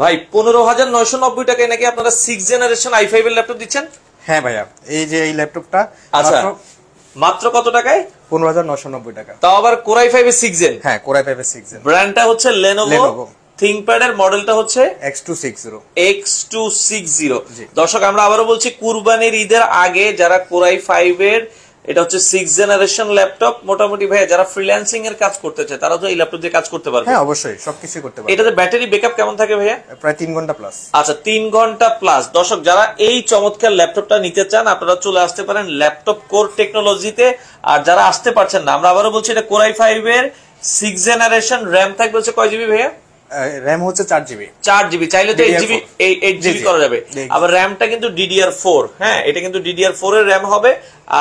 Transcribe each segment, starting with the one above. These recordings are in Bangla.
ভাই 15,990 টাকায় নাকি আপনারা 6 জেনারেশন i5 এর ল্যাপটপ দিচ্ছেন? হ্যাঁ ভাইয়া, এই যে এই ল্যাপটপটা আচ্ছা মাত্র কত টাকায়? 15,990 টাকা। তাও আবার Core i5 এর 6 জেন। হ্যাঁ, Core i5 এর 6 জেন। ব্র্যান্ডটা হচ্ছে Lenovo, ThinkPad এর মডেলটা হচ্ছে X260। দর্শক আমরা আবারো বলছি, কুরবানির ঈদের আগে যারা Core i5 এর, এটা হচ্ছে 6 জেনারেশন ল্যাপটপ, মোটামুটি ভাই যারা ফ্রিল্যান্সিং এর কাজ করতে চায় তারা তো এই ল্যাপটপ দিয়ে কাজ করতে পারবে। হ্যাঁ অবশ্যই, সবকিছু করতে পারবে। এটাতে ব্যাটারি ব্যাকআপ কেমন থাকে ভাইয়া? প্রায় 3 ঘন্টা প্লাস। আচ্ছা 3 ঘন্টা প্লাস। দর্শক যারা এই চমৎকার ল্যাপটপটা নিতে চান আপনারা চলে আসতে পারেন ল্যাপটপ কোর টেকনোলজিতে। আর যারা আসতে পারছেন না, আমরা আবারও বলছি এটা Core i5 এর 6 জেনারেশন, র‍্যাম থাকবে হচ্ছে কয় জিবি ভাইয়া? র‍্যাম হচ্ছে 4 জিবি। 4 জিবি, চাইলে তো 8 জিবি 8 জিবি করা যাবে। আবার র‍্যামটা কিন্তু DDR4, হ্যাঁ এটা কিন্তু DDR4 এর র‍্যাম হবে।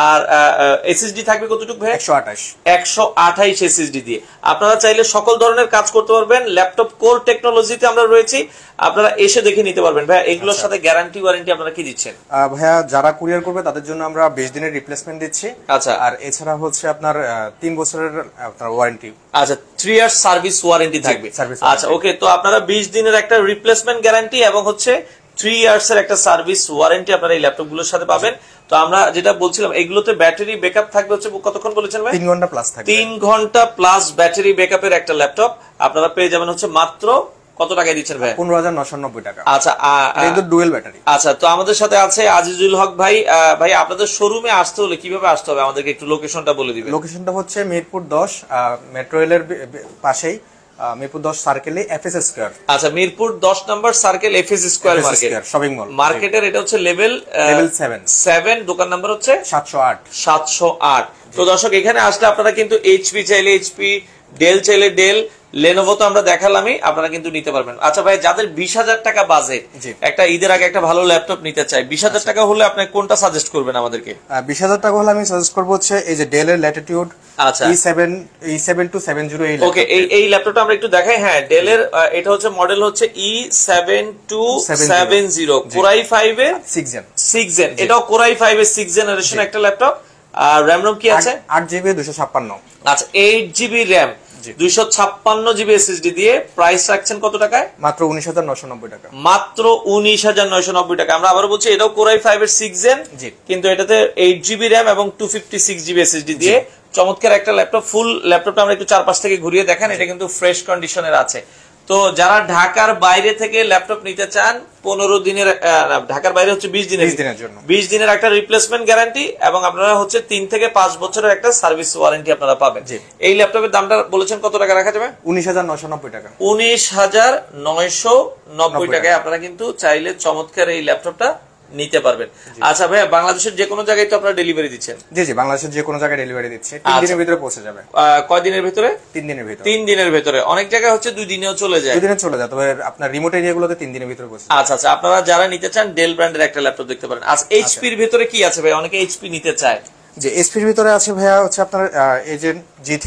আর এসএসডি থাকবে কতটুকু ভাই? 128 এসএসডি দিয়ে আপনারা চাইলে সকল ধরনের কাজ করতে পারবেন। ল্যাপটপ কোর টেকনোলজিতে আমরা রয়েছি, আপনারা এসে দেখে নিতে পারবেন। ভাই এগুলোর সাথে গ্যারান্টি ওয়ারেন্টি আপনারা কি দিচ্ছেন? ভাইয়া যারা কুরিয়ার করবে তাদের জন্য আমরা 20 দিনের রিপ্লেসমেন্ট দিচ্ছি। আচ্ছা, আর এছাড়া হচ্ছে আপনার 3 বছরের আপনার ওয়ারেন্টি। আচ্ছা 3 ইয়ার্স সার্ভিস ওয়ারেন্টি থাকবে। আচ্ছা ওকে, তো আপনারা 20 দিনের একটা রিপ্লেসমেন্ট গ্যারান্টি এবং হচ্ছে 3 ইয়ার্স এর একটা সার্ভিস ওয়ারেন্টি আপনারা এই ল্যাপটপগুলোর সাথে পাবেন। তো আমরা যেটা বলছিলাম, এগুলোতে ব্যাটারি ব্যাকআপ থাকবে হচ্ছে কতক্ষণ বলেছেন ভাই? 3 ঘন্টা প্লাস থাকবে। 3 ঘন্টা প্লাস ব্যাটারি ব্যাকআপের একটা ল্যাপটপ আপনারা পেয়ে যাবেন হচ্ছে মাত্র কত টাকায় দিচ্ছেন ভাই? 15,990 টাকা। আচ্ছা এটা ডুয়েল ব্যাটারি। আচ্ছা, তো আমাদের সাথে আছে আজিজুল হক ভাই। ভাই আপনাদের শোরুমে আসতে হলে কিভাবে আসতে হবে আমাদেরকে একটু লোকেশনটা বলে দিবেন। লোকেশনটা হচ্ছে মিরপুর 10 মেট্রো রেলের পাশেই, মিরপুর 10 সার্কেলে এফএস স্কয়ার। আচ্ছা Mirpur 10 number circle FS square market, shopping mall মার্কেটের এটা হচ্ছে লেভেল 7, দোকান নাম্বার হচ্ছে 708। তো দর্শক এখানে আসলে আপনারা কিন্তু এইচপি চাইলে এইচপি, ডেল চাইলে ডেল, লেনোভো তো আমরা দেখালামই, আপনারা কিন্তু নিতে পারবেন। আচ্ছা ভাই যাদের 20,000 টাকা বাজেট, একটা ঈদের আগে একটা ভালো ল্যাপটপ নিতে চাই, 20,000 টাকা হলে আপনি কোনটা সাজেস্ট করবেন আমাদেরকে? 20,000 টাকা হলে আমি সাজেস্ট করব হচ্ছে এই যে ডেল এর ল্যাটিটিউড E7270। ওকে, এই ল্যাপটপটা আমরা একটু দেখাই। হ্যাঁ ডেল এর এটা হচ্ছে মডেল হচ্ছে E7270, Core i5 এর 6 জেন। এটাও Core i5 এর 6 জেনারেশন একটা ল্যাপটপ। আর র‍্যাম রোম কি আছে? 8GB 256। আচ্ছা 8GB র‍্যাম 256GB এসএসডি দিয়ে প্রাইস রাখছেন কত টাকায়? মাত্র 19,990 টাকা। মাত্র 19,990 টাকা। আমরা আবারো বলছি এটাও Core i5 এর 6 জেন, কিন্তু এটাতে 8GB র‍্যাম এবং 256GB এসএসডি দিয়ে চমৎকার একটা ল্যাপটপ। ফুল ল্যাপটপটা আমরা একটু চারপাশ থেকে ঘুরিয়ে দেখান, এটা কিন্তু ফ্রেশ কন্ডিশনের আছে। তো যারা ঢাকার বাইরে থেকে ল্যাপটপ নিতে চান 15 দিনের, ঢাকার বাইরে হচ্ছে 20 দিনের জন্য 20 দিনের একটা রিপ্লেসমেন্ট গ্যারান্টি এবং আপনারা হচ্ছে 3 থেকে 5 বছরের একটা সার্ভিস ওয়ারেন্টি আপনারা পাবেন। এই ল্যাপটপের দামটা বলেছেন কত টাকা রাখা যাবে? 19,990 টাকা। 19,990 টাকায় আপনারা কিন্তু চাইলে চমৎকার এই ল্যাপটপটা নিতে পারবেন। আচ্ছা ভাই বাংলাদেশের যে কোনো জায়গায় তো আপনারা ডেলিভারি দিচ্ছেন? জি জি, বাংলাদেশের যে কোনো জায়গায় ডেলিভারি দিচ্ছে। 3 দিনের ভিতরে পৌঁছে যাবে। কয় দিনের ভিতরে? 3 দিনের ভিতরে। 3 দিনের ভিতরে। অনেক জায়গায় হচ্ছে 2 দিনেও চলে যায়। 2 দিনে চলে যায়, তবে আপনার রিমোট এরিয়াগুলোতে 3 দিনের ভিতরে পৌঁছে। আচ্ছা আচ্ছা, আপনারা যারা নিতে চান ডেল ব্র্যান্ডের একটা ল্যাপটপ দেখতে পারেন। আচ্ছা এইচপি এর ভিতরে কি আছে ভাই? অনেকে এইচপি নিতে চায়। যে এসপির ভিতরে আছে ভাইয়া হচ্ছে আপনার এজেন্ট G3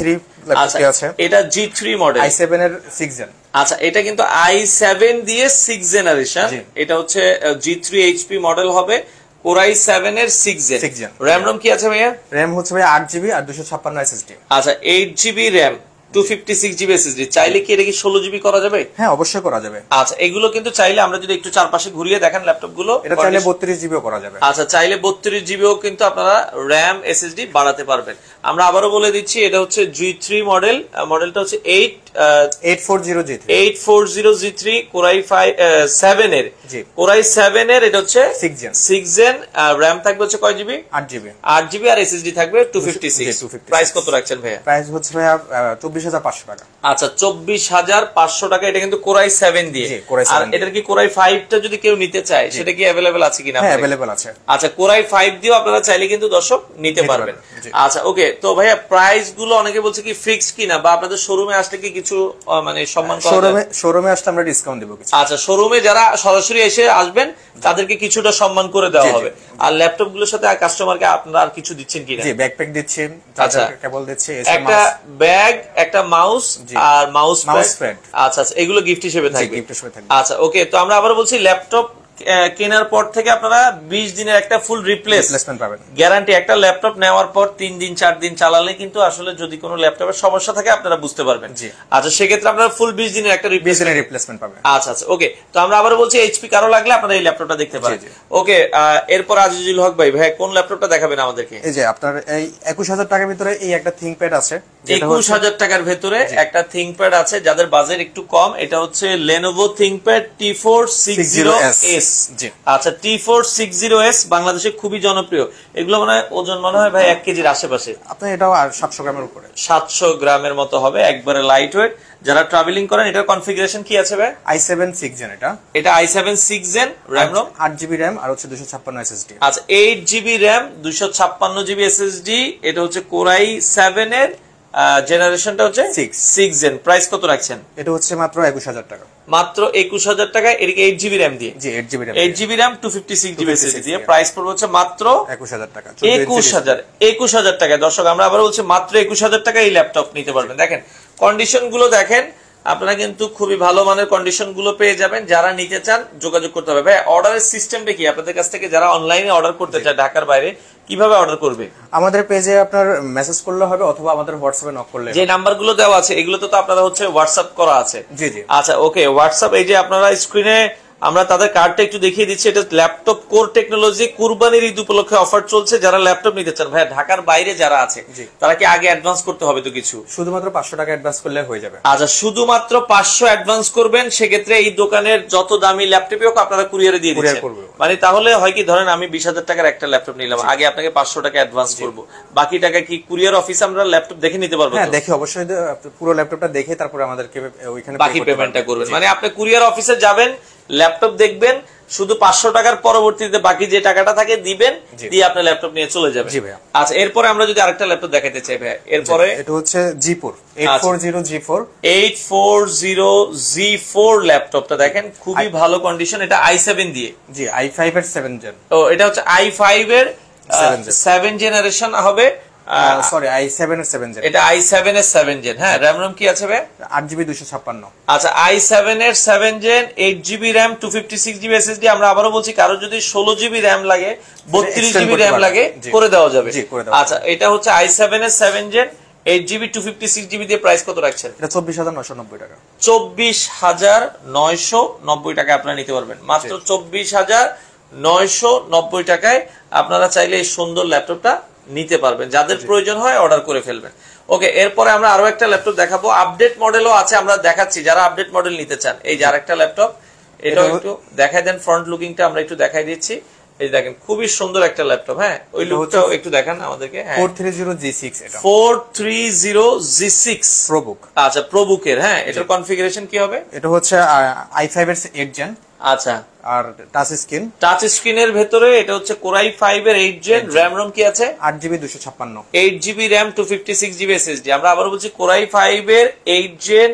ল্যাপটপ আছে। এটা G3 মডেল, i7 এর 6 জেন। আচ্ছা এটা কিন্তু i7 দিয়ে 6 জেনারেশন। এটা হচ্ছে G3 এইচপি মডেল হবে, Core i7 এর 6 জেন। র‍্যাম রোম কি আছে ভাইয়া? র‍্যাম হচ্ছে ভাইয়া 8GB আর 256 এসএসডি। আচ্ছা 8GB র‍্যাম 256GB এসএসডি। চাইলে কি এটা কি 16GB করা যাবে? হ্যাঁ অবশ্যই করা যাবে। আচ্ছা এগুলো কিন্তু চাইলে আমরা যদি একটু চারপাশে ঘুরিয়ে দেখেন ল্যাপটপ গুলো, এটা চাইলে 32GB ও করা যাবে। আচ্ছা চাইলে 32GB ও কিন্তু আপনারা র‍্যাম এসএসডি বাড়াতে পারবেন। আমরা আবারো বলে দিচ্ছি এটা হচ্ছে G3 মডেল, মডেলটা হচ্ছে 840G3 Core i7 এর। Core i7 এর এটা হচ্ছে 6 জেন। র‍্যাম থাকবে হচ্ছে কয় জিবি? 8GB আর এসএসডি থাকবে 256। প্রাইস কত রাখছেন ভাইয়া? প্রাইস হচ্ছে ভাইয়া 24,500 টাকা। আচ্ছা 24,500 টাকা। এটা কিন্তু Core i7 দিয়ে। আর এটার কি Core i5 টা যদি কেউ নিতে চায় সেটা কি अवेलेबल আছে কিনা? হ্যাঁ अवेलेबल আছে। আচ্ছা Core i5 দিও আপনারা চাইলে কিন্তু দর্শক নিতে পারবেন। আচ্ছা ওকে, তো ভাইয়া প্রাইস গুলো অনেকে বলছে কি ফিক্সড কিনা, বা আপনাদের শোরুমে আসলে কি কিছু মানে সম্মান করা যাবে? শোরুমে আসলে আমরা ডিসকাউন্ট দেব কিছু। আচ্ছা শোরুমে যারা সরাসরি এসে আসবেন তাদেরকে কিছুটা সম্মান করে দেওয়া হবে। আর ল্যাপটপ গুলোর সাথে কাস্টমারকে আপনারা আর কিছু দিচ্ছেন কিনা? জি ব্যাকপ্যাক দিচ্ছি, চার্জার কেবল দিচ্ছি, একটা ব্যাগ, একটা মাউস আর মাউস প্যাড। আচ্ছা আচ্ছা এগুলো গিফট হিসেবে থাকবে। গিফট হিসেবে থাকবে। আচ্ছা ওকে, তো আমরা আবার বলছি ল্যাপটপ কেনার পর থেকে আপনারা 20 দিনের একটা ফুল রিপ্লেসমেন্ট পাবেন, গ্যারান্টি। একটা ল্যাপটপ নেওয়ার পর 3 দিন 4 দিন চালালে কিন্তু আসলে যদি কোনো ল্যাপটপের সমস্যা থাকে আপনারা বুঝতে পারবেন। আচ্ছা, সেক্ষেত্রে আপনারা ফুল 20 দিনের একটা রিপ্লেসমেন্ট পাবেন। আচ্ছা আচ্ছা, ওকে। তো আমরা আবার বলছি এইচপি কারো লাগলে আপনারা এই ল্যাপটপটা দেখতে পারেন। ওকে, এরপর আজিজুল হক ভাই, ভাই কোন ল্যাপটপটা দেখাবেন আমাদেরকে? এই যে আপনার এই 21000 টাকার ভিতরে এই একটা থিংকপ্যাড আছে। 21000 টাকার ভেতরে একটা থিংকপ্যাড আছে, যাদের বাজেট একটু কম। এটা হচ্ছে Lenovo ThinkPad T460S। আচ্ছা, T460S বাংলাদেশে খুবই জনপ্রিয়। এগুলো মনে হয় ওজন মনে হয় ভাই 1 কেজির আশেপাশে। আপনার এটাও 700 গ্রামের উপরে, 700 গ্রামের মতো হবে, একবারে লাইট ওয়েট। যারা ট্রাভেলিং করেন, এটার কনফিগারেশন কি আছে ভাই? i7 6 gen. এটা i7 6 gen, RAM 8GB RAM আর হচ্ছে 256 SSD। আচ্ছা, 8GB র‍্যাম 256GB SSD। এটা হচ্ছে Core i7 এর জেনারেশনটা হচ্ছে 6 জেন। প্রাইস কত রাখছেন? এটা হচ্ছে মাত্র 21000 টাকা। মাত্র 21000 টাকায়। এদিকে 8GB র‍্যাম দিয়ে, জি 8GB RAM, 8GB RAM 256GB SSD দিয়ে প্রাইস পড়বে হচ্ছে মাত্র 21000 টাকা। 21000 টাকায়। দর্শক, আমরা আবার বলছি মাত্র 21000 টাকায় এই ল্যাপটপ নিতে পারবেন। দেখেন কন্ডিশন গুলো, দেখেন আপনারা কিন্তু খুবই ভালো মানের কন্ডিশন গুলো পেয়ে যাবেন। যারা নিতে চান যোগাযোগ করতে হবে। ভাই, অর্ডারের সিস্টেমটা কি আপনাদের কাছ থেকে? যারা অনলাইনে অর্ডার করতে চায় ঢাকার বাইরে, কিভাবে অর্ডার করবে? আমাদের পেজে আপনার মেসেজ করলে হবে অথবা আমাদের হোয়াটসঅ্যাপে নক করলে। যে নাম্বারগুলো দেওয়া আছে এগুলোতে তো আপনারা হচ্ছে হোয়াটসঅ্যাপ করা আছে। জি জি। আচ্ছা, ওকে। হোয়াটসঅ্যাপ, এই যে আপনারা স্ক্রিনে আমরা তাদের কার্ডটা একটু দেখিয়ে দিচ্ছি। এটা ল্যাপটপ কোর টেকনোলজি কুরবানির ঈদ উপলক্ষে অফার চলছে। যারা ল্যাপটপ নিতে চান, ভাই ঢাকার বাইরে যারা আছে তারা কি আগে অ্যাডভান্স করতে হবে তো কিছু? শুধুমাত্র 500 টাকা অ্যাডভান্স করলে হয়ে যাবে। আচ্ছা, শুধুমাত্র 500 অ্যাডভান্স করবেন। সেক্ষেত্রে এই দোকানের যত দামি ল্যাপটপই হোক আপনারা কুরিয়ারে দিয়ে দিচ্ছেন। মানে তাহলে হয় কি, ধরেন আমি 20000 টাকার একটা ল্যাপটপ নিলাম, আগে আপনাকে 500 টাকা অ্যাডভান্স করব, বাকি টাকা কি কুরিয়ার অফিসে আমরা ল্যাপটপ দেখে নিতে পারবো? হ্যাঁ, দেখে অবশ্যই পুরো ল্যাপটপটা দেখে তারপরে আমাদেরকে ওইখানে বাকি পেমেন্টটা করবেন। মানে আপনি কুরিয়ার অফিসে যাবেন, ল্যাপটপ দেখবেন, শুধু 500 টাকার পরবর্তীতে বাকি যে টাকাটা থাকে দিবেন, দিয়ে আপনি ল্যাপটপ নিয়ে চলে যাবেন। আচ্ছা, এরপরে আমরা যদি আরেকটা ল্যাপটপ দেখাতে চাই ভাই, এরপরে এটা হচ্ছে G4 840G4 ল্যাপটপটা দেখেন খুবই ভালো কন্ডিশন। এটা i7 দিয়ে, জি i5 এর 7 জেন। ও, এটা হচ্ছে i5 এর 7 জেনারেশন হবে। সরি, i7 এর 7 জেন। এটা i7 এর 7 জেন। হ্যাঁ, র‍্যাম রম কি আছে ভাই? 8GB 256। আচ্ছা, i7 এর 7 gen, 8GB RAM 256GB SSD। আমরা আবারো বলছি, কারো যদি 16GB র‍্যাম লাগে, 32GB র‍্যাম লাগে, করে দেওয়া যাবে। আচ্ছা, এটা হচ্ছে i7 এর 7 জেন, 8GB 256GB দিয়ে প্রাইস কত রাখছেন? এটা 24990 টাকা। 24990 টাকায় আপনারা নিতে পারবেন। মাত্র 24990 টাকায় আপনারা চাইলে এই সুন্দর ল্যাপটপটা নিতে পারবেন। যাদের প্রয়োজন হয় অর্ডার করে ফেলবেন। ওকে, এরপরে আমরা আরো একটা ল্যাপটপ দেখাবো। আপডেট মডেলও আছে, আমরা দেখাচ্ছি যারা আপডেট মডেল নিতে চান। এই যে আরেকটা ল্যাপটপ, এটাও একটু দেখাই দেন। ফ্রন্ট লুকিংটা আমরা একটু দেখাই দিচ্ছি। এই দেখেন খুবই সুন্দর একটা ল্যাপটপ। হ্যাঁ, ওই লুকটাও একটু দেখান আমাদেরকে। 430G6। এটা 430G6 প্রোবুক। আচ্ছা, প্রোবুকের। হ্যাঁ, এটার কনফিগারেশন কি হবে? এটা হচ্ছে i5 এর 8 জেন। আচ্ছা, আর টাচ স্ক্রিনের ভেতরে এটা হচ্ছে Core i5 এর 8 জেন। র‍্যাম রম কি আছে? 8GB 256। 8GB RAM 256GB SSD। আমরা আবারো বলছি, Core i5 এর 8 gen,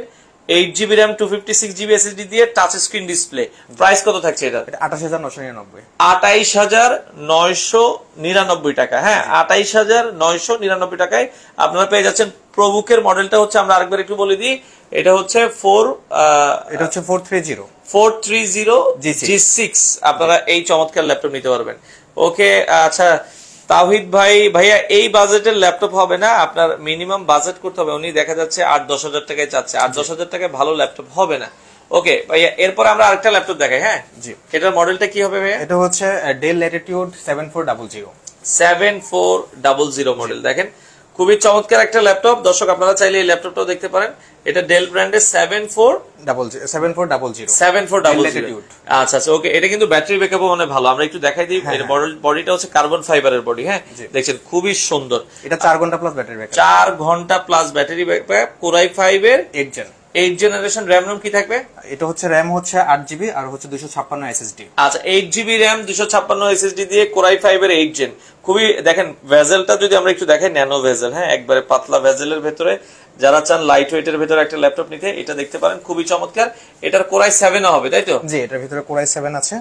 8GB RAM 256GB SSD দিয়ে টাচ স্ক্রিন ডিসপ্লে। প্রাইস কত থাকছে এটা? 28999। 28999 টাকা। হ্যাঁ, 28999 টাকায় আপনারা পেয়ে যাচ্ছেন। প্রবুকের মডেলটা হচ্ছে, আমরা আরেকবার একটু বলে দিই, এটা হচ্ছে 430G6। আপনারা এই চমৎকার ল্যাপটপ নিতে পারবেন। ওকে, আচ্ছা তাওহিদ ভাই, ভাইয়া এই বাজেটের ল্যাপটপ হবে না, আপনার মিনিমাম বাজেট করতে হবে। উনি দেখা যাচ্ছে 8-10 হাজার টাকায় চাচ্ছে। 8-10 হাজার টাকায় ভালো ল্যাপটপ হবে না। ওকে ভাইয়া, এরপর আমরা আরেকটা ল্যাপটপ দেখাই। হ্যাঁ জি, এটার মডেলটা কি হবে ভাইয়া? এটা হচ্ছে ডেল ল্যাটিটিউড 7400 মডেল। দেখেন খুবই চমৎকার একটা ল্যাপটপ। দর্শক, আপনারা চাইলে এই ল্যাপটপটাও দেখতে পারেন। এটা ডেল ব্র্যান্ডের 7400। আচ্ছা আচ্ছা, ওকে। এটা কিন্তু ব্যাটারি ব্যাকআপও মানে ভালো। আমরা একটু দেখাই দিই। এর বডিটা হচ্ছে কার্বন ফাইবারের বডি। হ্যাঁ, দেখছেন খুবই সুন্দর। এটা 4 ঘন্টা প্লাস ব্যাটারি ব্যাকআপ। 4 ঘন্টা plus battery backup. Core i5 এর 8 জেন, 8 জেনারেশন। র‍্যাম রম কি থাকবে? এটা হচ্ছে র‍্যাম হচ্ছে 8GB আর হচ্ছে 256 SSD। আচ্ছা, 8GB র‍্যাম 256 SSD দিয়ে Core i5 এর 8 জেন। খুবই দেখেন ভেজেলটা যদি আমরা একটু দেখাই, ন্যানো ভেজেল। হ্যাঁ, একবারে পাতলা ভেজেলের ভেতরে যারা চান লাইট ওয়েটের ভেতরে একটা ল্যাপটপ নিতে এটা দেখতে পারেন, খুবই চমৎকার। এটার কোরাই 7 হবে তাই তো? জি, এটার ভিতরে কোরাই 7 আছে,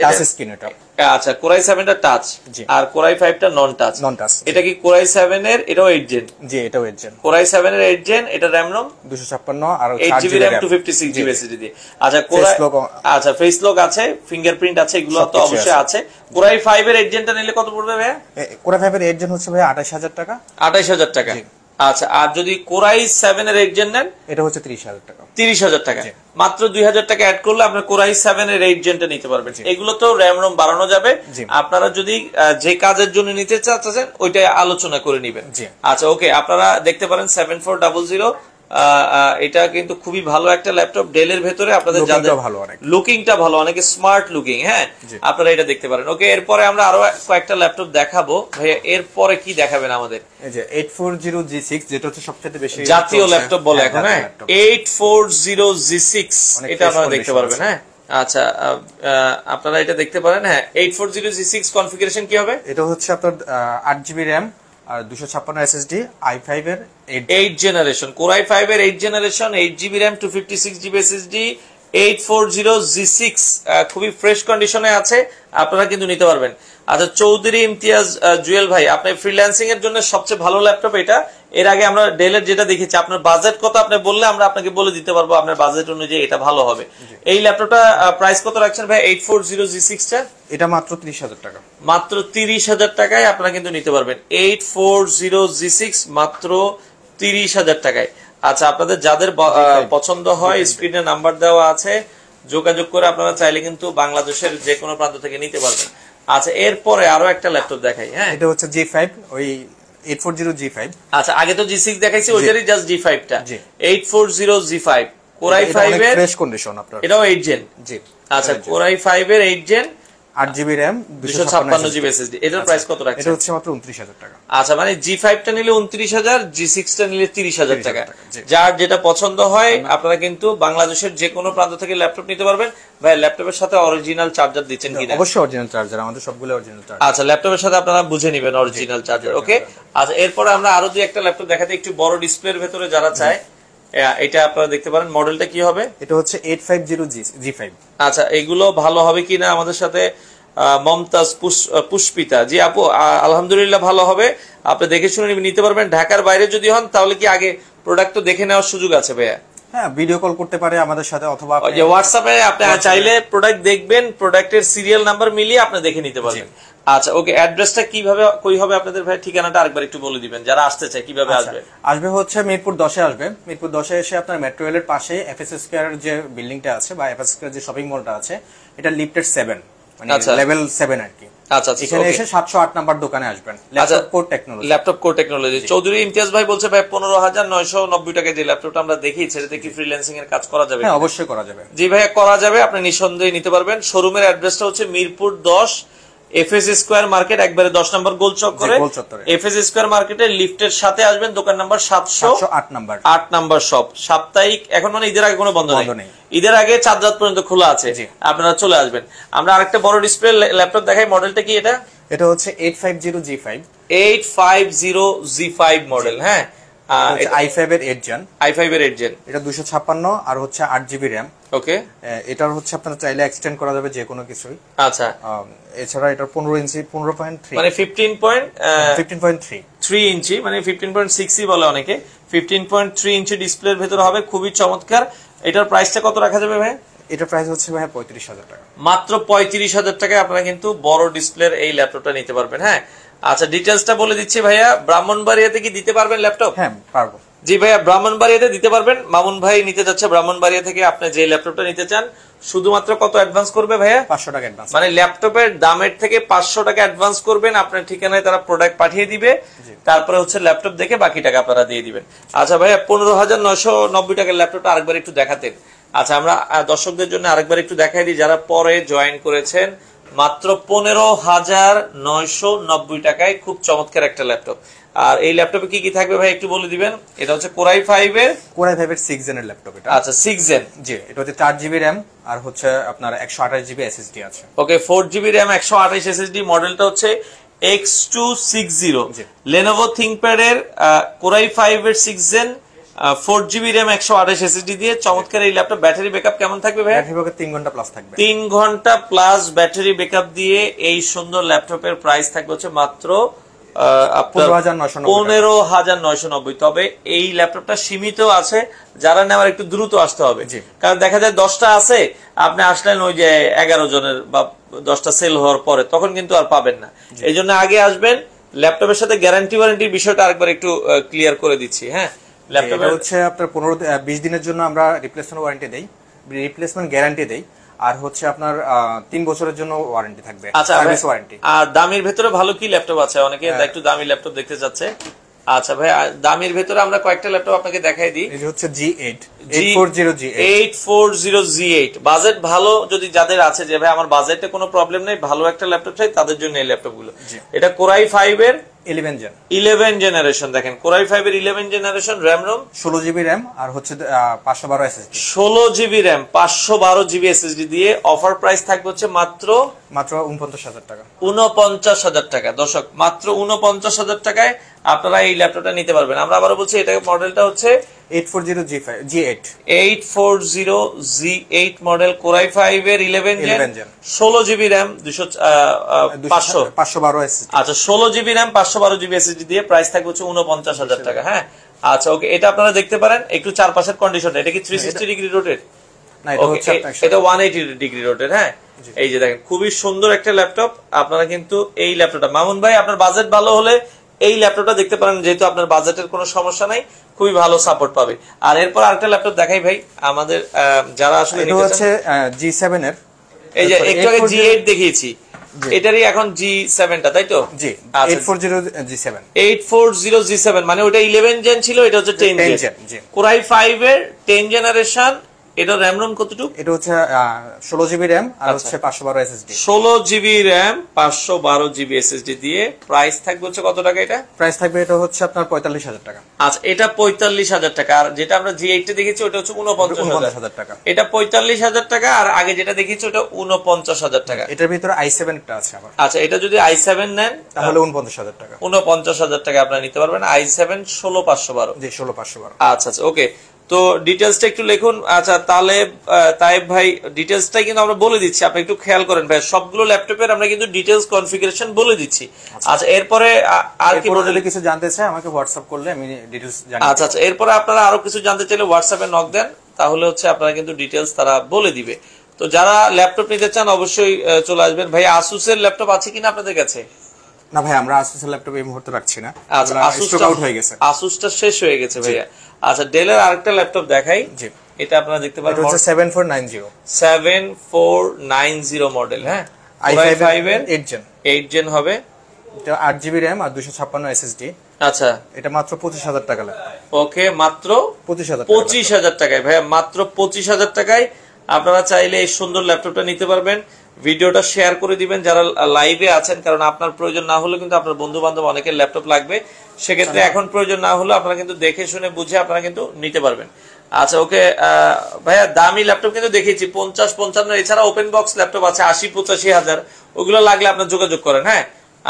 টাচ স্ক্রিন এটা। আচ্ছা, কোরাই 7 টা টাচ আর কোরাই 5 টা নন টাচ। এটা কি কোরাই 7 এর? এটাও 8 জেন? জি, এটাও 8 জেন। কোরাই 7 এর 8 জেন, এটা RAM ROM 256 আর 8GB RAM 256GB SSD দিয়ে। আচ্ছা, কোরাই আচ্ছা ফেস লক আছে, ফিঙ্গারপ্রিন্ট আছে, এগুলো তো অবশ্যই আছে। কোরাই 5 এর 8 জেনটা নিলে কত পড়বে ভাই? কোরাই 5 এর 8 জেন হচ্ছে ভাই 28000 টাকা। 28000 টাকা। আচ্ছা, আর যদি কোরাই 7 এর 8 জেন নেন এটা হচ্ছে 30000 টাকা। 30000 টাকা। মাত্র 2000 টাকা অ্যাড করলে আপনার কোরাই 7 এর 8 জেনটা নিতে পারবেন। এগুলো তো RAM ROM বাড়ানো যাবে, আপনারা যদি যে কাজের জন্য নিতে চাচ্ছেন ওইটা আলোচনা করে নেবেন। আচ্ছা ওকে, আপনারা দেখতে পারেন 7400, এটা কিন্তু খুবই ভালো একটা ল্যাপটপ ডেলের ভেতরে। আপনাদের যাদের লুকিংটা ভালো, অনেকে স্মার্ট লুকিং, হ্যাঁ আপনারা এটা দেখতে পারেন। ওকে, এরপরে আমরা আরো কয়েকটা ল্যাপটপ দেখাবো ভাইয়া। এরপরে কি দেখাবেন আমাদের? এই যে 840G6, যেটা হচ্ছে সবচেয়ে বেশি জাতীয় ল্যাপটপ বলে এখন, হ্যাঁ 840G6 এটা আপনারা দেখতে পারবেন। হ্যাঁ আচ্ছা, আপনারা এটা দেখতে পারেন। হ্যাঁ 840G6 কনফিগারেশন কি হবে? এটা হচ্ছে আপনার 8GB RAM আর 256 SSD, i5 এর 8 জেনারেশন, কোরাই 5 এর 8 generation, 8GB RAM 256GB SSD, 840G6, খুবই ফ্রেশ কন্ডিশনে আছে, আপনারা কিন্তু নিতে পারবেন। আচ্ছা, চৌধুরী ইমতিয়াজ জুয়েল ভাই, আপনি ফ্রিল্যান্সিং এর জন্য সবচেয়ে ভালো ল্যাপটপ এটা। এর আগে আমরা ডেলের যেটা দেখেছি, আপনার বাজেট কত আপনি বললে আমরা আপনাকে বলে দিতে পারবো আপনার বাজেট অনুযায়ী এটা ভালো হবে। এই ল্যাপটপটা প্রাইস কত রাখছেন ভাই 840G6 টা? এটা মাত্র 30000 টাকা। মাত্র 30000 টাকায় আপনারা কিন্তু নিতে পারবেন 840G6 মাত্র 30000 টাকায়। আচ্ছা, আপনাদের যাদের পছন্দ হয় স্ক্রিনে নাম্বার দেওয়া আছে, যোগাযোগ করে আপনারা চাইলে কিন্তু বাংলাদেশের যে কোনো প্রান্ত থেকে নিতে পারবেন। আচ্ছা, এরপরে আরো একটা ল্যাপটপ দেখাই। হ্যাঁ, এটা হচ্ছে G5, ওই 840G5। আচ্ছা, আগে তো G6 দেখাইছি, ওইটারই জাস্ট G5 টা। 840G5 কোরাই 5 এর ফ্রেশ কন্ডিশন আপনার, এটাও 8 জেন। জি আচ্ছা, কোরাই 5 এর 8 gen, 8GB RAM 256GB SSD। এটার প্রাইস কত রাখছেন? এটা হচ্ছে মাত্র 29000 টাকা। আচ্ছা, মানে G5 টা নিলে 29000, G6 টা নিলে 30000 টাকা। যার যেটা পছন্দ হয় আপনারা কিন্তু বাংলাদেশের যে কোনো প্রান্ত থেকে ল্যাপটপ নিতে পারবেন। ভাই, ল্যাপটপের সাথে অরিজিনাল চার্জার দিচ্ছেন কিনা? অবশ্যই অরিজিনাল চার্জার, আমাদের সবগুলো অরিজিনাল চার্জার। আচ্ছা, ল্যাপটপের সাথে আপনারা বুঝে নেবেন অরিজিনাল চার্জার। ওকে, আচ্ছা এরপরে আমরা আরো দুই একটা ল্যাপটপ দেখাতে, একটু বড় ডিসপ্লের ভেতরে যারা চায় এটা আপনারা দেখতে পারেন। মডেলটা কি হবে? এটা হচ্ছে 850G5। আচ্ছা, এগুলো ভালো হবে কিনা আমাদের সাথে মমতাজ পুষ্পিতা। জি আপু, আলহামদুলিল্লাহ ভালো হবে, আপনি দেখে শুনে নিতে পারবেন। ঢাকার বাইরে যদি হন তাহলে কি আগে প্রোডাক্ট তো দেখে নেওয়ার সুযোগ আছে ভাইয়া? হ্যাঁ, ভিডিও কল করতে পারে আমাদের সাথে, অথবা যে হোয়াটসঅ্যাপে আপনি চাইলে প্রোডাক্ট দেখবেন, প্রোডাক্টের সিরিয়াল নাম্বার মিলিয়ে আপনি দেখে নিতে পারবেন। আচ্ছা ওকে, অ্যাড্রেসটা কিভাবে কই হবে আপনাদের ভাই? ঠিকানাটা আরেকবার একটু বলে দিবেন, যারা আসতে চায় কিভাবে আসবে? আসবে হচ্ছে মিরপুর 10-এ আসবে। মিরপুর 10-এ এসে আপনার মেট্রো রেলের পাশে এফএস স্কয়ার যে বিল্ডিংটা আছে বা এফএস স্কয়ার যে শপিং মলটা আছে, এটা লিফটেড 7, মানে লেভেল 7 আর কি। আচ্ছা, এখানে এসে 708 নাম্বার দোকানে আসবেন। Laptop core technology, laptop core technology. Chowdhury Imtiaz ভাই বলছে ভাই 15990 টাকায় যে ল্যাপটপটা আমরা দেখিয়েছি সেটাতে কি ফ্রিল্যান্সিং এর কাজ করা যাবে? হ্যাঁ, অবশ্যই করা যাবে। জি ভাইয়া, করা যাবে, আপনি নিঃসন্দেহে নিতে পারবেন। শোরুমের অ্যাড্রেসটা হচ্ছে মিরপুর 10, এফএস স্কয়ার মার্কেট, একবারে 10 নম্বর গোল চত্বরে। এফএস স্কয়ার মার্কেটের লিফটের সাথে আসবেন, দোকান নাম্বার 708 নাম্বার, 8 নাম্বার শপ। সাপ্তাহিক এখন মানে ঈদের আগে কোনো বন্ধ নেই, ঈদের আগে 4 রাত পর্যন্ত খোলা আছে, আপনারা চলে আসবেন। আমরা আরেকটা বড় ডিসপ্লে ল্যাপটপ দেখাই। মডেলটা কি এটা? এটা হচ্ছে 850G5। 850G5 model. হ্যাঁ, i5 এর 8 জেন। i5 এর 8 জেন, এটা 256 আর হচ্ছে 8GB RAM। ওকে, এটার হচ্ছে আপনারা চাইলে এক্সটেন্ড করা যাবে যে কোনো কিছুই। আচ্ছা, এছাড়া এটা 15 ইঞ্চি, 15.3 মানে 15.3 ইঞ্চি, মানে 15.6 বলে অনেকে। 15.3 ইঞ্চি ডিসপ্লের ভেতর হবে, খুবই চমৎকার। এটার প্রাইসটা কত রাখা যাবে ভাই? এটার প্রাইস হচ্ছে ভাই 35000 টাকা। মাত্র 35000 টাকায় আপনারা কিন্তু বড় ডিসপ্লের এই ল্যাপটপটা নিতে পারবেন। হ্যাঁ, আচ্ছা ডিটেইলসটা বলে দিচ্ছি ভাইয়া। ব্রাহ্মণবাড়িয়াতে কি দিতে পারবেন ল্যাপটপ? হ্যাঁ পারবো। জি ভাইয়া, ব্রাহ্মণবাড়িয়াতে দিতে পারবেন। মামুন ভাই নিতে যাচ্ছে ব্রাহ্মণবাড়িয়া থেকে। আপনি যে ল্যাপটপটা নিতে চান শুধুমাত্র কত অ্যাডভান্স করবে ভাইয়া? 500 টাকা অ্যাডভান্স, মানে ল্যাপটপের দামের থেকে 500 টাকা অ্যাডভান্স করবেন। আপনার ঠিকানায় তারা প্রোডাক্ট পাঠিয়ে দিবে, তারপরে হচ্ছে ল্যাপটপ দেখে বাকি টাকা আপনারা দিয়ে দিবেন। আচ্ছা ভাইয়া, 15990 টাকার ল্যাপটপটা আরেকবার একটু দেখাতেন। আচ্ছা, আমরা দর্শকদের জন্য আরেকবার একটু দেখাই দিই যারা পরে জয়েন করেছেন। মাত্র 15990 টাকায় খুব চমৎকার একটা ল্যাপটপ। আর এই ল্যাপটপে কি কি থাকবে ভাই একটু বলে দিবেন? এটা হচ্ছে কোরাই 5 এর 6 জেনের ল্যাপটপ এটা। আচ্ছা, 6 জেন। জি, এটা হচ্ছে 4GB RAM আর হচ্ছে আপনার 128GB SSD আছে। ওকে, 4GB RAM 128 SSD। মডেলটা হচ্ছে X260। Lenovo ThinkPad এর কোরাই 5 এর 6 জেন 4GB RAM 128 SSD দিয়ে চমৎকার এই ল্যাপটপ। ব্যাটারি ব্যাকআপ কেমন থাকবে ভাই? ব্যাটারি ব্যাকআপ 3 ঘন্টা প্লাস থাকবে। 3 ঘন্টা প্লাস ব্যাটারি ব্যাকআপ দিয়ে এই সুন্দর ল্যাপটপের প্রাইস থাকবে হচ্ছে মাত্র 15,990। তবে এই ল্যাপটপটা সীমিত আছে, যারা নেওয়ার একটু দ্রুত আসতে হবে, কারণ দেখা যায় 10টা আছে, আপনি আসলেন ওই যে 11 জনের বা 10টা সেল হওয়ার পরে, তখন কিন্তু আর পাবেন না। এই জন্য আগে আসবেন। ল্যাপটপের সাথে গ্যারান্টি ওয়ারেন্টির বিষয়টা আরেকবার একটু ক্লিয়ার করে দিচ্ছি। হ্যাঁ, ল্যাপটপে হচ্ছে আপনার 15-20 দিনের জন্য আমরা রিপ্লেসমেন্ট ওয়ারেন্টি দেই, রিপ্লেসমেন্ট গ্যারান্টি দেই, আর হচ্ছে আপনার 3 বছরের জন্য ওয়ারেন্টি থাকবে, সার্ভিস ওয়ারেন্টি। আর দামের ভেতরে ভালো কি ল্যাপটপ আছে? অনেকে একটু দামি ল্যাপটপ দেখতে চাচ্ছে। আচ্ছা ভাই, দামের ভেতরে আমরা কয়েকটা ল্যাপটপ আপনাকে দেখাই দিই। এই যে হচ্ছে G8 840G8। বাজেট ভালো যদি যাদের আছে, যে ভাই আমার বাজেটে কোনো প্রবলেম নেই, ভালো একটা ল্যাপটপ চাই, তাদের জন্য এই ল্যাপটপ গুলো। এটা Core i5 এর 11 জেনারেশন। দেখেন Core i5 এর 11 generation, RAM ROM 16GB RAM আর হচ্ছে 512 SSD। 16GB RAM 512GB SSD দিয়ে অফার প্রাইস থাকবে হচ্ছে মাত্র 49,000 টাকা। 49,000 টাকা। দর্শক, মাত্র 49,000 টাকায় আপনারা এই ল্যাপটপটা নিতে পারবেন। আমরা আবারও বলছি, এটা মডেলটা হচ্ছে 840G8 মডেল, Core i5 এর 11 জেন, 16GB RAM 512 SSD। আচ্ছা, 16GB RAM 512GB SSD দিয়ে প্রাইস থাকবে হচ্ছে 49,000 টাকা। হ্যাঁ, আচ্ছা ওকে, এটা আপনারা দেখতে পারেন একটু চারপাশের কন্ডিশনটা। এটা কি 360 ডিগ্রি রোটেট? না, এটা হচ্ছে এটা 180 ডিগ্রি রোটেট। হ্যাঁ, এই যে দেখেন, খুবই সুন্দর একটা ল্যাপটপ। আপনারা কিন্তু এই ল্যাপটপটা, মামুন ভাই আপনার বাজেট ভালো হলে এই ল্যাপটপটা দেখতে পারেন, যেহেতু আপনার বাজেটের কোনো সমস্যা নাই, খুবই ভালো সাপোর্ট পাবে। আর এরপর আরেকটা ল্যাপটপ দেখাই ভাই আমাদের যারা আসলে এটা হচ্ছে G7 এর, এই যে একটু আগে G8 দেখিয়েছি, এটারই এখন G7 টা, তাই তো? জি, 840G7। 840G7 মানে ওটা 11 জেন ছিল, এটা হচ্ছে 10 জেন। Core i5 এর 10 জেনারেশন। এটা RAM ROM কতটুকু? এটা হচ্ছে 16GB RAM আর হচ্ছে 512 SSD। 16GB RAM 512GB SSD দিয়ে প্রাইস থাকবে হচ্ছে কত টাকা? এটা প্রাইস থাকবে এটা হচ্ছে আপনার 45,000 টাকা। আচ্ছা, এটা 45,000 টাকা। আর যেটা আমরা G8 তে দেখেছি ওটা হচ্ছে 49,000 টাকা। এটা 45,000 টাকা। আর আগে যেটা দেখেছি ওটা 49,000 টাকা। এটার ভিতরে i7 টা আছে আবার। আচ্ছা, এটা যদি i7 নেন তাহলে 49,000 টাকা। 49,000 টাকা আপনারা নিতে পারবেন। i7 16512। জি, 16512। আচ্ছা আচ্ছা, ওকে। তো ডিটেলসটা একটু লিখুন। আচ্ছা, তাহলে তাইব ভাই ডিটেলসটাই কিন্তু আমরা বলে দিচ্ছি, আপনি একটু খেয়াল করেন ভাই, সবগুলো ল্যাপটপের আমরা কিন্তু ডিটেলস কনফিগারেশন বলে দিচ্ছি। আচ্ছা, এরপরে আর কি যদি কিছু জানতে চাই আমাকে হোয়াটসঅ্যাপ করলে আমি ডিটেলস জানি। আচ্ছা আচ্ছা, এরপরে আপনারা আরো কিছু জানতে চাইলে হোয়াটসঅ্যাপে নক দেন, তাহলে হচ্ছে আপনারা কিন্তু ডিটেলস তারা বলে দিবে। তো যারা ল্যাপটপ নিতে চান অবশ্যই চলে আসবেন। ভাই আসুসের ল্যাপটপ আছে কিনা আপনাদের কাছে? না ভাই, আমরা আসুসের ল্যাপটপ এই মুহূর্তে রাখছি না। আচ্ছা, স্টক আউট হয়ে গেছে, আসুসটা শেষ হয়ে গেছে ভাইয়া। আচ্ছা, ডেলের আরেকটা ল্যাপটপ দেখাই। জি, এটা আপনারা দেখতে পারেন, এটা হচ্ছে 7490 মডেল। হ্যাঁ, i5 এর 8 জেন হবে। এটা 8GB RAM আর 256 SSD। আচ্ছা, এটা মাত্র 25,000 টাকা লাগে। ওকে, মাত্র 25,000 টাকায় ভাইয়া, মাত্র 25,000 টাকায় আপনারা চাইলে এই সুন্দর ল্যাপটপটা নিতে পারবেন। ভিডিওটা শেয়ার করে দিবেন যারা লাইভে আছেন, কারণ আপনার প্রয়োজন না হলে কিন্তু আপনার বন্ধু বান্ধব অনেকের ল্যাপটপ লাগবে, সেক্ষেত্রে এখন প্রয়োজন না হলে আপনারা কিন্তু দেখে শুনে বুঝে আপনারা কিন্তু নিতে পারবেন। আচ্ছা ওকে ভাইয়া, দামি ল্যাপটপ কিন্তু দেখেছি 50-55, এছাড়া ওপেন বক্স ল্যাপটপ আছে 80-85 হাজার, ওগুলো লাগলে আপনার যোগাযোগ করেন। হ্যাঁ,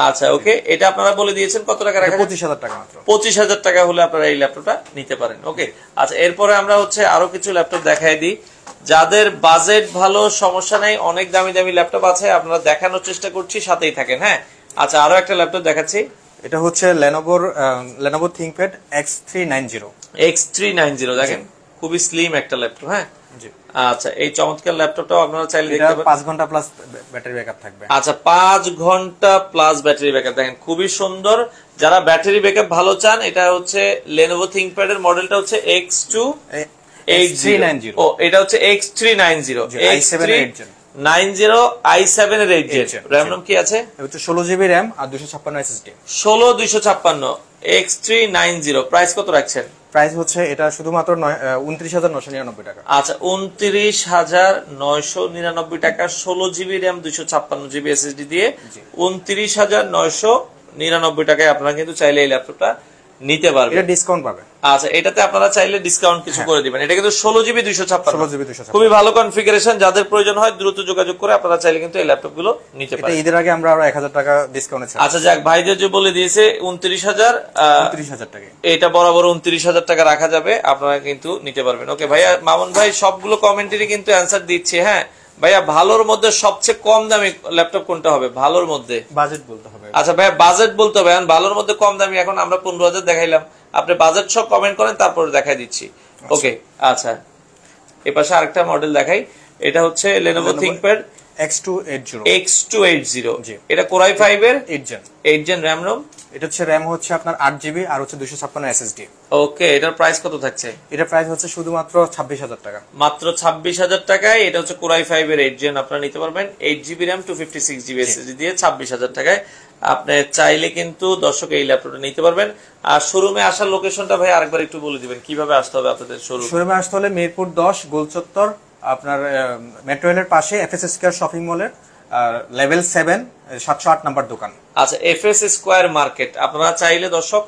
আচ্ছা ওকে, এটা আপনারা বলে দিয়েছেন কত টাকা রাখা? 25,000 টাকা মাত্র। 25,000 টাকা হলে আপনারা এই ল্যাপটপটা নিতে পারেন। ওকে, আচ্ছা এরপরে আমরা হচ্ছে আরো কিছু ল্যাপটপ দেখাই দিই। যাদের বাজেট ভালো, সমস্যা নাই, অনেক দামি দামি ল্যাপটপ আছে, আপনারা দেখানোর চেষ্টা করছি, সাথেই থাকেন। হ্যাঁ, আচ্ছা আরো একটা ল্যাপটপ দেখাচ্ছি। এটা হচ্ছে Lenovo ThinkPad X390 দেখেন, খুবই স্লিম একটা ল্যাপটপ। হ্যাঁ, আচ্ছা, এই চমৎকার ল্যাপটপটাও আপনারা চাইলে দেখতে পারেন। 5 ঘন্টা প্লাস ব্যাটারি ব্যাকআপ থাকবে। আচ্ছা, 5 ঘন্টা প্লাস ব্যাটারি ব্যাকআপ, দেখেন খুবই সুন্দর। যারা ব্যাটারি ব্যাকআপ ভালো চান, এটা হচ্ছে Lenovo ThinkPad এর মডেলটা হচ্ছে X390। ও, এটা হচ্ছে X390 i7 এর 8 জেন। RAM ROM কি আছে? এটা 16GB RAM আর 256 SSD। 16-256 X390। প্রাইস কত রাখছেন? প্রাইস হচ্ছে এটা শুধুমাত্র 29,999 টাকা। আচ্ছা, 29,999 টাকা। 16GB RAM 256GB SSD দিয়ে 29,999 টাকায় আপনারা কিন্তু চাইলে এই ল্যাপটপটা নিতে পারবেন, এটা ডিসকাউন্ট পাবে। আচ্ছা, এটাতে আপনারা চাইলে ডিসকাউন্ট কিছু করে দিবেন। এটা কিন্তু 16GB 256, 16GB 256, খুবই ভালো কনফিগারেশন। যাদের প্রয়োজন হয় দ্রুত যোগাযোগ করে আপনারা চাইলে কিন্তু এই ল্যাপটপ গুলো নিতে পারেন। এটা ঈদের আগে আমরা আরো 1000 টাকা ডিসকাউন্টে ছাড়। আচ্ছা যাক, ভাইদের যে বলে দিয়েছে 29000 টাকা, এটা বরাবর 29000 টাকা রাখা যাবে, আপনারা কিন্তু নিতে পারবেন। ওকে ভাইয়া, মামুন ভাই সবগুলো কমেন্টেরই কিন্তু অ্যানসার দিচ্ছে। হ্যাঁ ভাইয়া, ভালোর মধ্যে সবচেয়ে কম দামি ল্যাপটপ কোনটা হবে? ভালোর মধ্যে বাজেট বলতে হবে। আচ্ছা ভাইয়া, বাজেট বলতে হবে। ভালোর মধ্যে কম দামি এখন আমরা 15000 দেখাইলাম, আপনি বাজেট সব কমেন্ট করেন, তারপরে দেখাই দিচ্ছি। ওকে আচ্ছা, এপাশে আরেকটা মডেল দেখাই। এটা হচ্ছে Lenovo ThinkPad X280। এটা Core i5 এর 8 জেন RAM ROM। এটা হচ্ছে RAM হচ্ছে আপনার 8GB আর হচ্ছে 256 SSD। ওকে, এটার প্রাইস কত থাকছে? এটার প্রাইস হচ্ছে শুধুমাত্র 26000 টাকা, মাত্র 26000 টাকায়। এটা হচ্ছে Core i5 এর 8 জেন, আপনারা নিতে পারবেন 8GB RAM 256GB SSD দিয়ে 26000 টাকায়। আপনি চাইলে কিন্তু দর্শক এই ল্যাপটপটা নিতে পারবেন। আর শোরুমে আসার লোকেশনটা ভাই আরেকবার একটু বলে দিবেন, কিভাবে আসতে হবে আপনাদের শোরুমে? আসতে হলে মিরপুর 10 গোলচত্বর, আপনার মেট্রো রেলের পাশে এফএস স্কয়ার শপিং মলের লেভেল 7 708 নাম্বার দোকান। আচ্ছা, এফএস স্কয়ার মার্কেট। আপনারা চাইলে দর্শক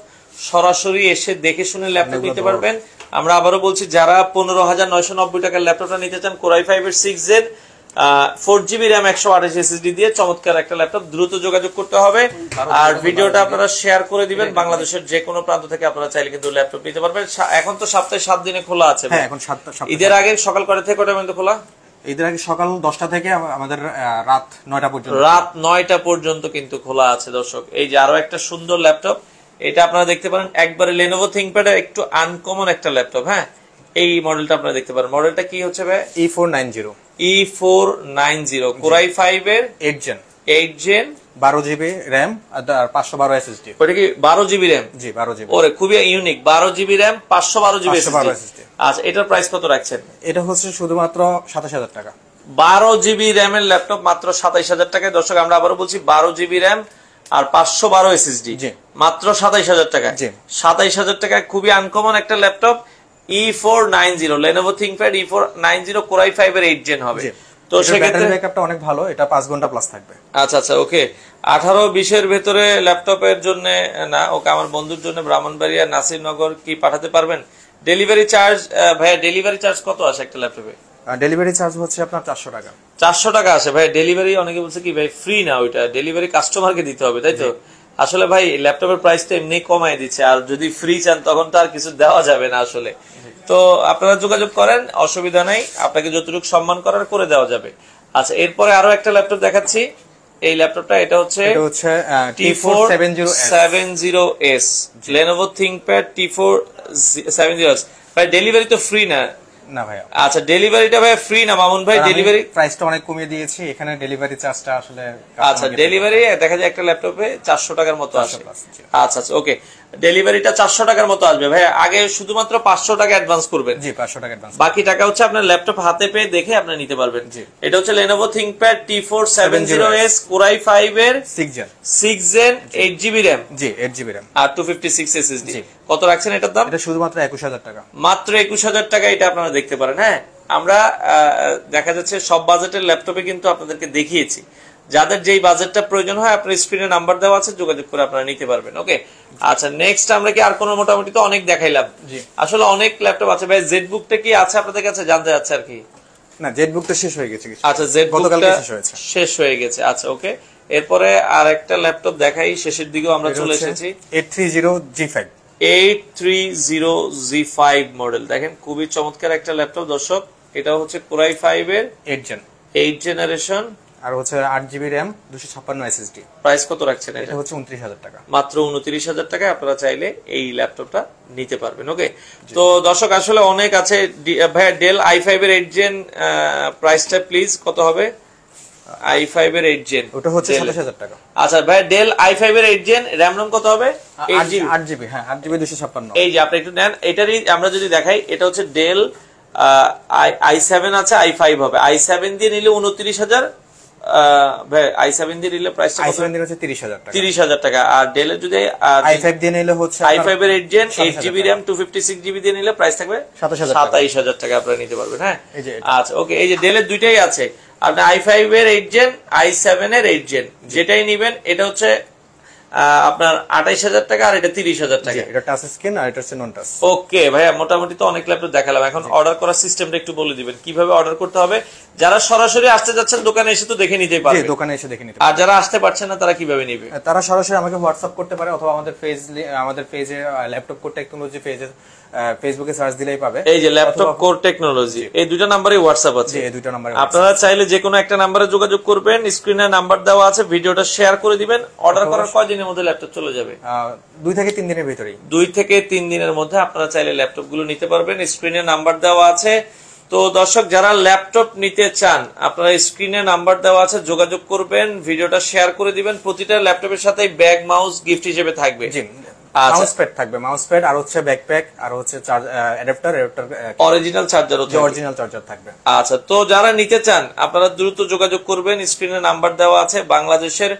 সরাসরি এসে দেখে শুনে ল্যাপটপ নিতে পারবেন। আমরা আবারও বলছি, যারা 15990 টাকার ল্যাপটপটা নিতে চান, Core i5 এর 6 জেন 4GB RAM 128 SSD দিয়ে চমৎকার একটা ল্যাপটপ, দ্রুত যোগাযোগ করতে হবে। আর ভিডিওটা আপনারা শেয়ার করে দিবেন। বাংলাদেশের যে কোনো প্রান্ত থেকে আপনারা চাইলে কিন্তু ল্যাপটপ নিতে পারবেন। এখন তো সপ্তাহে 7 দিনে খোলা আছে। হ্যাঁ, এখন 7 ঈদের আগে সকাল কয়টা থেকে কয়টা পর্যন্ত খোলা? ঈদের আগে সকাল 10টা থেকে আমাদের রাত 9টা পর্যন্ত। রাত 9টা পর্যন্ত কিন্তু খোলা আছে দর্শক। এই যে আরো একটা সুন্দর ল্যাপটপ, এটা আপনারা দেখতে পারেন, একবারে Lenovo ThinkPad এর একটু আনকমন একটা ল্যাপটপ। হ্যাঁ, এই মডেলটা আপনারা দেখতে পারেন। মডেলটা কি হচ্ছে ভাই? E490 Core i5 এর 8 জেন 12GB RAM আর 512 SSD। ওটা কি 12GB RAM? জি, 12GB। ওরে খুবই unique, 12GB RAM 512GB SSD। আচ্ছা, এটার প্রাইস কত রাখছেন? এটা হচ্ছে শুধুমাত্র 27000 টাকা। 12GB RAM এর ল্যাপটপ মাত্র 27000 টাকায়। দর্শক আমরা আবারও বলছি, 12GB RAM আর 512 SSD মাত্র 27000 টাকা। 27000 টাকায় খুবই আনকমন একটা laptop E490 Lenovo ThinkPad E490 Core i5 এর 8 জেন হবে। তো সেক্ষেত্রে ব্যাকআপটা অনেক ভালো, এটা 5 ঘন্টা প্লাস থাকবে। আচ্ছা আচ্ছা, ওকে। 18-20 এর ভেতরে ল্যাপটপের জন্য না, ওকে, আমার বন্ধুর জন্য ব্রাহ্মণবাড়িয়া নাসিরনগর কি পাঠাতে পারবেন? ডেলিভারি চার্জ ভাইয়া, ডেলিভারি চার্জ কত আসে একটা ল্যাপটপে? ডেলিভারি চার্জ হচ্ছে আপনার 400 টাকা। 400 টাকা আসে ভাই। ডেলিভারি অনেকে বলছে কি ভাই ফ্রি না, ওইটা ডেলিভারি কাস্টমারকে দিতে হবে, তাই তো? আসলে ভাই ল্যাপটপের প্রাইস তো এমনি কমাই দিচ্ছে, আর যদি ফ্রি চান তখন তো আর কিছু দেওয়া যাবে না আসলে। তো আপনারা যোগাযোগ করেন, অসুবিধা নাই, আপনাকে যতটুকু সম্মান করার করে দেওয়া যাবে। আচ্ছা, এরপরে আরো একটা ল্যাপটপ দেখাচ্ছি। এই ল্যাপটপটা এটা হচ্ছে T470S Lenovo ThinkPad T470S। ভাই ডেলিভারি তো ফ্রি না? না ভাই। আচ্ছা, ডেলিভারিটা ভাই ফ্রি না মামুন ভাই? ডেলিভারি প্রাইসটা অনেক কমিয়ে দিয়েছি, এখানে ডেলিভারি চার্জটা আসলে। আচ্ছা, ডেলিভারি দেখা যায় একটা ল্যাপটপে 400 টাকার মতো আসে। আচ্ছা আচ্ছা, ওকে, ডেলিভারিটা 400 টাকার মতো আসবে ভাই। আগে শুধুমাত্র 500 টাকা অ্যাডভান্স করবেন। জি, 500 টাকা অ্যাডভান্স, বাকি বাকি টাকা হচ্ছে আপনার ল্যাপটপ হাতে পেয়ে দেখে আপনি নিতে পারবেন। এটা হচ্ছে Lenovo ThinkPad T470S Core i5 এর 6 জেন 8GB RAM। জি, 8GB RAM আর 256 SSD। কত রাখছেন এটার দাম? এটা শুধুমাত্র 21000 টাকা। মাত্র 21000 টাকা এটা আপনারা দেখতে পারেন। হ্যাঁ, আমরা দেখা যাচ্ছে সব বাজেটের ল্যাপটপে কিন্তু আপনাদেরকে দেখিয়েছি। যাদের যেই বাজেটটা প্রয়োজন হয়, আপনার স্ক্রিনে নাম্বার দেওয়া আছে, যোগাযোগ করে আপনারা নিতে পারবেন। ওকে, আচ্ছা, নেক্সট আমরা কি আর কোনো, মোটামুটি তো অনেক দেখাইলাম। আসলে অনেক ল্যাপটপ আছে ভাই। জেডবুকটা কি আছে আপনাদের কাছে? জানতে যাচ্ছে আর কি। না, জেডবুকটা শেষ হয়ে গেছে। আচ্ছা, জেডবুকটা শেষ হয়ে গেছে। আচ্ছা, ওকে। এরপরে আর একটা ল্যাপটপ দেখাই, শেষের দিকেও আমরা চলে এসেছি। 830G5 model. দেখেন খুবই চমৎকার একটা ল্যাপটপ দর্শক। এটা হচ্ছে Core i5 এর 8 জেনারেশন আর হচ্ছে 8GB RAM 256 SSD। প্রাইস কত রাখছেন? এটা হচ্ছে 29000 টাকা। মাত্র 29000 টাকায় আপনারা চাইলে এই ল্যাপটপটা নিতে পারবেন। ওকে, তো দর্শক আসলে অনেক আছে ভাই। ডেল i5 এর 8 জেন প্রাইসটা প্লিজ কত হবে? i5 এর 8 জেন ওটা হচ্ছে 27000 টাকা। আচ্ছা ভাই, ডেল i5 এর 8 জেন RAM ROM কত হবে? 8GB। হ্যাঁ, 8GB 256। এই যে আপনি একটু নেন, এটারই আমরা যদি দেখাই, এটা হচ্ছে ডেল i7 আছে, i5 হবে। i7 দিয়ে নিলে 29000 ভাই। i7 দিয়ে নিলে প্রাইসটা কত? i7 দিয়ে হচ্ছে 30000 টাকা। 30000 টাকা। আর ডেল এর যদি i5 দিয়ে নিলে হচ্ছে i5 এর 8 জেন 8GB RAM 256GB দিয়ে নিলে প্রাইস থাকবে 27000 টাকা আপনারা নিতে পারবেন। হ্যাঁ, আচ্ছা, ওকে। এই যে ডেল এর দুইটাই আছে, আপনি i5 এর 8 জেন i7 এর 8 জেন যেটাই নেবেন, এটা হচ্ছে আপনার 28,000 টাকা, আর এটা 30,000 টাকা। এটা টাচ স্ক্রিন আর এটা হচ্ছে নন টাচ। ওকে ভাইয়া, মোটামুটি তো অনেক ল্যাপটপ দেখালাম। এখন অর্ডার করার সিস্টেমটা একটু বলে দিবেন, কিভাবে অর্ডার করতে হবে? যারা সরাসরি আসতে যাচ্ছেন দোকানে এসে তো দেখে নিতেই পারবে। দোকানে এসে দেখে নিতে আর যারা আসতে পারছেন না তারা কিভাবে নেবে? তারা সরাসরি আমাকে হোয়াটসঅ্যাপ করতে পারে, অথবা আমাদের পেজে ল্যাপটপ কোর টেকনোলজি পেজে ফেসবুকে সার্চ দিলেই পাবে। এই যে ল্যাপটপ কোর টেকনোলজি, এই দুইটা নম্বরে হোয়াটসঅ্যাপ আছে। এই দুইটা নম্বরে আপনারা চাইলে যে কোনো একটা নম্বরে যোগাযোগ করবেন, স্ক্রিনে নাম্বার দেওয়া আছে, ভিডিওটা শেয়ার করে দিবেন। অর্ডার করার কয়দিনের মধ্যে ল্যাপটপ চলে যাবে? 2 থেকে 3 দিনের ভিতরেই। 2 থেকে 3 দিনের মধ্যে আপনারা চাইলে ল্যাপটপ গুলো নিতে পারবেন। স্ক্রিনে নাম্বার দেওয়া আছে। তো দর্শক, যারা ল্যাপটপ নিতে চান আপনারা স্ক্রিনে নাম্বার দেওয়া আছে, যোগাযোগ করবেন, ভিডিওটা শেয়ার করে দিবেন। প্রতিটা ল্যাপটপের সাথে ব্যাগ মাউস গিফট হিসেবে থাকবে। মাউস প্যাড থাকবে, মাউস প্যাড আর হচ্ছে ব্যাকপ্যাক আর হচ্ছে অ্যাডাপ্টার অরিজিনাল চার্জার থাকবে। আচ্ছা, তো যারা নিতে চান আপনারা দ্রুত যোগাযোগ করবেন। স্ক্রিনে নাম্বার দেওয়া আছে। বাংলাদেশের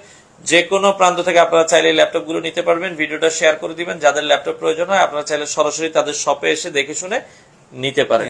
যে কোনো প্রান্ত থেকে আপনারা চাইলে ল্যাপটপ গুলো নিতে পারবেন। ভিডিওটা শেয়ার করে দিবেন। যাদের ল্যাপটপ প্রয়োজন হয় আপনারা চাইলে সরাসরি তাদের শপে এসে দেখে শুনে নিতে পারেন।